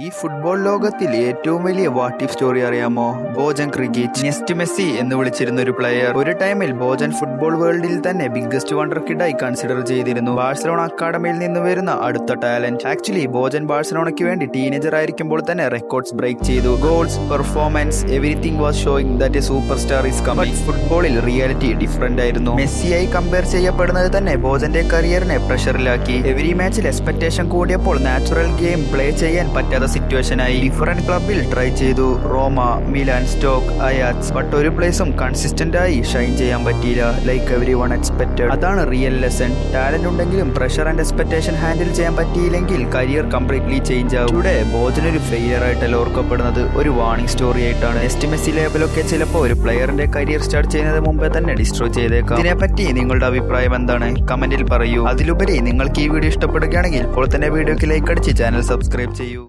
ഈ ഫുട്ബോൾ ലോകത്തിൽ ഏറ്റവും വലിയ വാട്ട് ഇഫ് സ്റ്റോറി അറിയാമോ? ബോജൻ ക്രിക്കിച്ച്, നെക്സ്റ്റ് മെസ്സി എന്ന് വിളിച്ചിരുന്ന ഒരു പ്ലെയർ. ഒരു ടൈമിൽ ബോജൻ ഫുട്ബോൾ വേൾഡിൽ തന്നെ ബിഗ്ഗസ്റ്റ് വണ്ടർ കിഡായി കൺസിഡർ ചെയ്തിരുന്നു. ബാഴ്സലോണ അക്കാഡമിയിൽ നിന്ന് വരുന്ന അടുത്ത ടാലന്റ്. ആക്ച്വലി ബോജൻ ബാഴ്സലോണയ്ക്ക് വേണ്ടി ടീനേജർ ആയിരിക്കുമ്പോൾ തന്നെ റെക്കോർഡ്സ് ബ്രേക്ക് ചെയ്തു. Goals, performance, everything was showing that A super star is coming. ഫുട്ബോളിൽ റിയാലിറ്റി ഡിഫറന്റ് ആയിരുന്നു. മെസ്സിയായി കമ്പയർ ചെയ്യപ്പെടുന്നത് തന്നെ ബോജന്റെ കരിയറിനെ പ്രഷറിലാക്കി. എവരി മാച്ചിൽ എക്സ്പെക്ടേഷൻ കൂടിയപ്പോൾ നാച്ചുറൽ ഗെയിം പ്ലേ ചെയ്യാൻ പറ്റാത്ത സിറ്റുവേഷനായി. ഡിഫറെന്റ് ക്ലബിൽ ട്രൈ ചെയ്തു, റോമ, മിലാൻ, സ്റ്റോക്ക്, അയാക്സ്. ബട്ട് ഒരു പ്ലേസും കൺസിസ്റ്റന്റ് ആയി ഷൈൻ ചെയ്യാൻ പറ്റിയില്ല, ലൈക്ക് എവരി വൺ എക്സ്പെക്റ്റഡ്. അതാണ് റിയൽ ലെസൺ. ടാലന്റ് ഉണ്ടെങ്കിലും പ്രഷർ ആൻഡ് എക്സ്പെക്ടേഷൻ ഹാൻഡിൽ ചെയ്യാൻ പറ്റിയില്ലെങ്കിൽ കരിയർ കംപ്ലീറ്റ്ലി ചേഞ്ച് ആവും. ഇവിടെ ബോജൻ ഒരു ഫെയിലിയർ ആയിട്ടല്ല ഓർക്കപ്പെടുന്നത്, ഒരു വാർണിംഗ് സ്റ്റോറി ആയിട്ടാണ്. നെക്സ്റ്റ് മെസ്സി ലേബലൊക്കെ ചിലപ്പോൾ ഒരു പ്ലെയറിന്റെ കരിയർ സ്റ്റാർട്ട് ചെയ്യുന്നതിന് മുമ്പേ തന്നെ ഡിസ്ട്രോയ് ചെയ്തേക്കാം. ഇതിനെപ്പറ്റി നിങ്ങളുടെ അഭിപ്രായം എന്താണ്? കമന്റിൽ പറയൂ. അതിലുപരി നിങ്ങൾക്ക് ഈ വീഡിയോ ഇഷ്ടപ്പെടുകയാണെങ്കിൽ ഇപ്പോൾ തന്നെ വീഡിയോക്ക് ലൈക്ക് അടിച്ച് ചാനൽ സബ്സ്ക്രൈബ് ചെയ്യൂ.